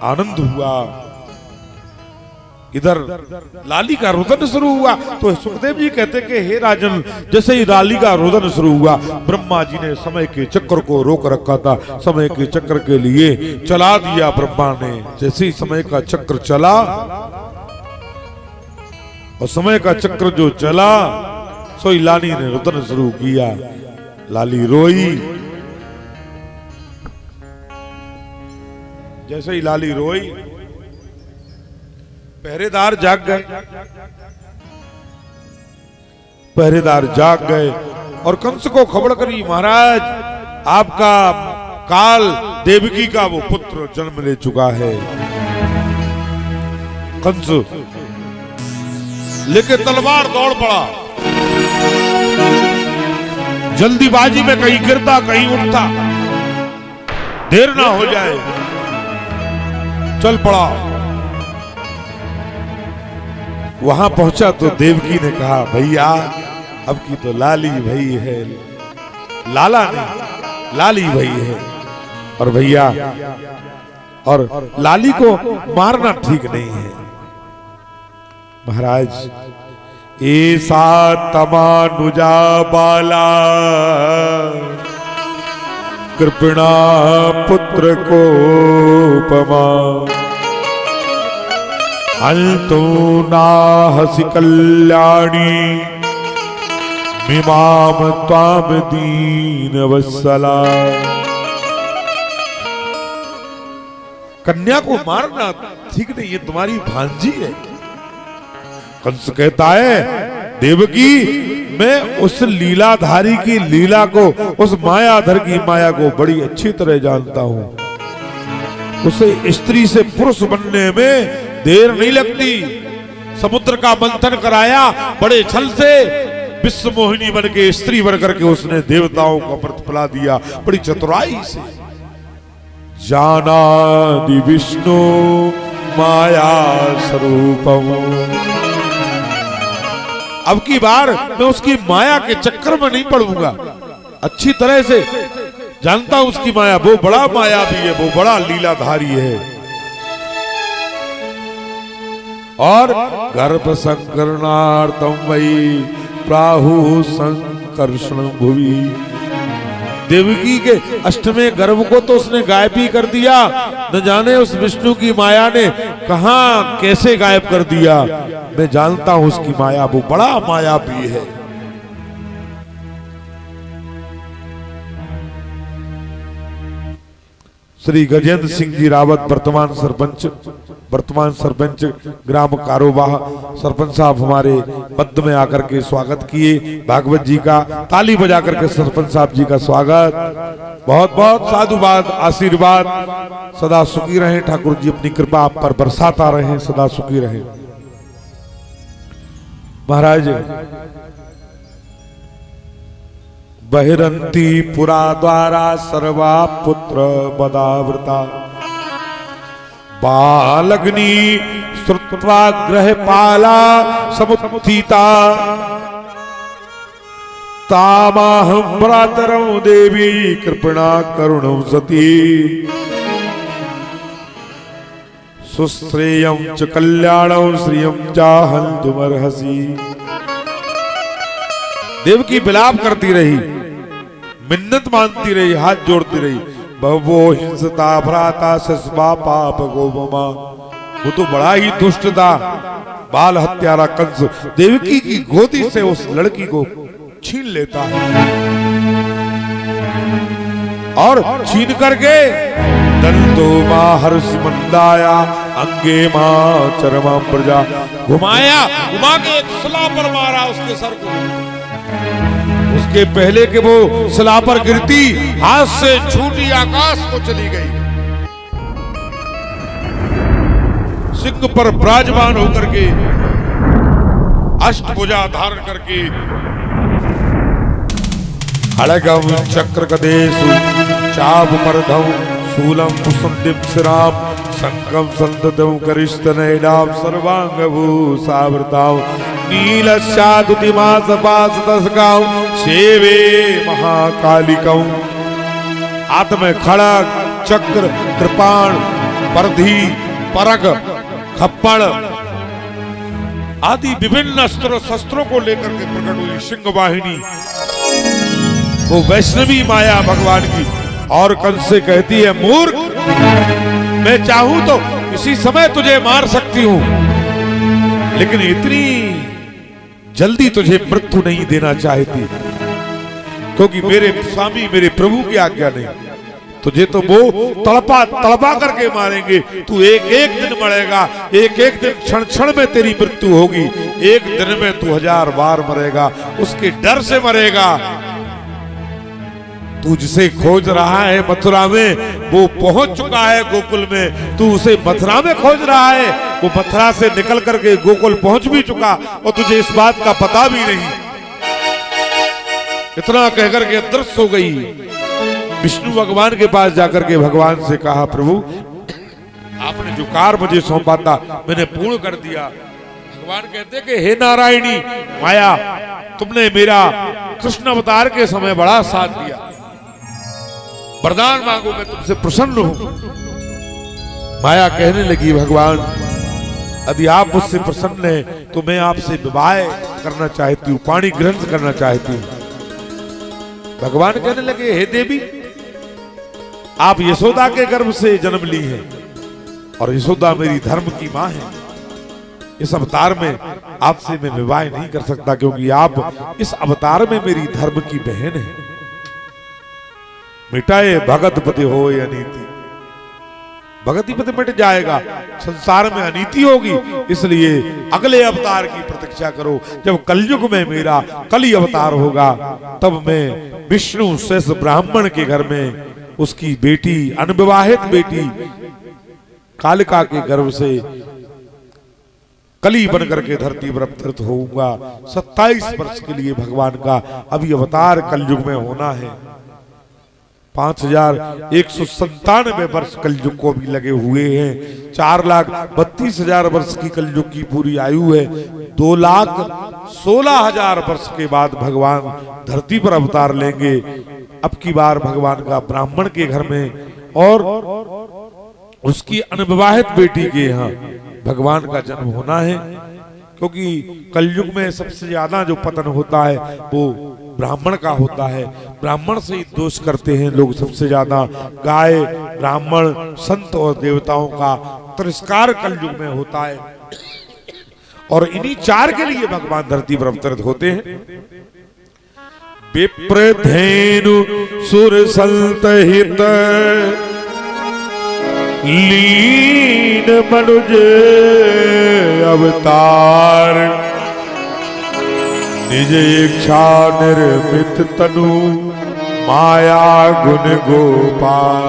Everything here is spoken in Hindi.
आनंद हुआ। इधर लाली का रुदन शुरू हुआ तो सुखदेव जी कहते कि हे राजन, जैसे ही लाली का रुदन शुरू हुआ, ब्रह्मा जी ने समय के चक्र को रोक रखा था, समय के चक्र के लिए चला दिया ब्रह्मा ने। जैसे ही समय का चक्र चला और समय का चक्र जो चला, सोई लाली ने रुदन शुरू किया। लाली रोई। जैसे ही लाली रोई, पहरेदार जाग गए। पहरेदार जाग गए और कंस को खबर करी, महाराज आपका काल देवकी का वो पुत्र जन्म ले चुका है। कंस लेके तलवार दौड़ पड़ा। जल्दीबाजी में कहीं गिरता कहीं उठता, देर ना हो जाए, चल पड़ा। वहां पहुंचा तो देवकी ने कहा, भैया अब की तो लाली भई है, लाला नहीं लाली भई है। और भैया, और लाली को मारना ठीक नहीं है। महाराज, ऐसा तमानुजा बाला कृपणा पुत्र को उपमा, हंतो नाहसि कल्याणी मिमाम त्वाम दीन वत्सला। कन्या को मारना ठीक नहीं, ये तुम्हारी भांजी है। कंस कहता है, देवकी मैं उस लीलाधारी की लीला को, उस मायाधर की माया को बड़ी अच्छी तरह जानता हूं। उसे स्त्री से पुरुष बनने में देर नहीं लगती। समुद्र का मंथन कराया बड़े छल से, विश्व मोहिनी बन के स्त्री बन करके उसने देवताओं को अमृत पिला दिया बड़ी चतुराई से। जानादि विष्णु माया स्वरूपम। अब की बार मैं उसकी माया के चक्कर में नहीं पड़ूंगा, अच्छी तरह से जानता हूं उसकी माया। वो बड़ा मायावी है, वो बड़ा लीलाधारी है। और गर्भ संकरणार्थम वही प्राहु संकर्षण भुवि। देवकी के अष्टमे गर्भ को तो उसने गायब ही कर दिया, न जाने उस विष्णु की माया ने कहां कैसे गायब कर दिया। मैं जानता हूं उसकी माया, वो बड़ा मायावी है। श्री गजेंद्र सिंह जी रावत वर्तमान सरपंच ग्राम कारोबाह, सरपंच साहब हमारे पद में आकर के स्वागत किए। भागवत जी का ताली बजा करके सरपंच साहब जी का स्वागत। बहुत बहुत साधुवाद, आशीर्वाद। सदा सुखी रहें, ठाकुर जी अपनी कृपा आप पर बरसाता रहें, सदा सुखी रहें। महाराज, बहिरंती पुरा द्वारा सर्वा पुत्र बदावृता, बालग्नि श्रुत्वा ग्रहपाला समुत्थिता, तामाहं भ्रातरं देवी कृपणा करुणं सती, सुश्रेयं च कल्याणं श्रियं चाहन्तुमर्हसि। देवकी विलाप करती रही, मिन्नत मानती रही, हाथ जोड़ती रही। बहवो हिंसता भ्राता सस्वा पाप गोममा। वो तो बड़ा ही दुष्ट था, बाल हत्यारा कंस देवकी की गोदी से उस लड़की को छीन लेता है और छीन करके दंतो मां हर्ष मंदाया अंगे मां चरमा प्रजा, घुमाया, घुमा के एक सला पर मारा उसके सर को। उसके पहले के वो सला पर गिरती, हाथ से छूटी आकाश को चली गई। सिंह पर विराजमान होकर के अष्टभुजा धारण करके खड्गं चक्र गदेषु चापमर्धं शूलं पुष्पदिप्सिराम शंखं संदतं करिष्ठनयनां सर्वांगभूषावृतां नीलस्यादुतिमासपासतस्कां सेवे महाकालिकं। हाथ में खड्ग, चक्र, कृपाण, परधी, परग, खप्पड़ आदि विभिन्न अस्त्रों शस्त्रों को लेकर के प्रकट हुई सिंह वाहिनी, वो वैष्णवी माया भगवान की। और कंस से कहती है, मूर्ख, मैं चाहूं तो इसी समय तुझे मार सकती हूं, लेकिन इतनी जल्दी तुझे मृत्यु नहीं देना चाहती, क्योंकि मेरे स्वामी मेरे प्रभु की आज्ञा नहीं। तुझे तो वो तड़पा तड़पा करके मारेंगे, तू एक एक दिन मरेगा, एक एक दिन क्षण क्षण में तेरी मृत्यु होगी, एक दिन में तू 1000 बार मरेगा, उसके डर से मरेगा। तू जिसे खोज रहा है मथुरा में, वो पहुंच चुका है गोकुल में, तू उसे मथुरा में खोज रहा है, वो मथुरा से निकल करके गोकुल पहुंच भी चुका और तुझे इस बात का पता भी नहीं। इतना कहकर के अदृश्य हो गई। विष्णु भगवान के पास जाकर के भगवान से कहा, प्रभु आपने जो कार्य मुझे सौंपा था मैंने पूर्ण कर दिया। भगवान कहते कि हे नारायणी माया, तुमने मेरा कृष्ण अवतार के समय बड़ा साथ दिया, वरदान मांगो मैं तुमसे प्रसन्न हूं। माया कहने लगी, भगवान यदि आप मुझसे प्रसन्न हैं तो मैं आपसे विवाह करना चाहती हूँ, पाणी ग्रहण करना चाहती हूँ। भगवान कहने लगे, हे देवी, आप यशोदा के गर्भ से जन्म ली हैं और यशोदा मेरी धर्म की मां है। इस अवतार में आपसे मैं विवाह नहीं कर सकता, क्योंकि आप इस अवतार में मेरी धर्म की बहन है। मिटाए भगत पति हो अनीति, भगति पति मिट जाएगा, संसार में अनीति होगी, इसलिए अगले अवतार की प्रतीक्षा करो। जब कलयुग में मेरा कली अवतार होगा, तब मैं विष्णु शेष ब्राह्मण के घर में उसकी बेटी, अनविवाहित बेटी कालिका के गर्भ से कली बनकर के धरती पर अवतरित होऊंगा। 27 वर्ष के लिए भगवान का अभी अवतार कलयुग में होना है। 5197 वर्ष कलयुग को भी लगे हुए हैं। 4,32,000 वर्ष की कलयुग की पूरी आयु है। 2,16,000 वर्ष के बाद भगवान धरती पर अवतार लेंगे। अब की बार भगवान का ब्राह्मण के घर में और उसकी अनविवाहित बेटी के यहाँ भगवान का जन्म होना है, क्योंकि कलयुग में सबसे ज्यादा जो पतन होता है वो ब्राह्मण का होता है। ब्राह्मण से ही दोष करते हैं लोग सबसे ज्यादा। गाय, ब्राह्मण, संत और देवताओं का तिरस्कार कलयुग में होता है, और इन्हीं 4 के लिए भगवान धरती पर अवतरित होते हैं। विप्र धेनु सुर संत हित लीन मनुज अवतार, निज इच्छा निर्मित तनु माया गुण गोपाल।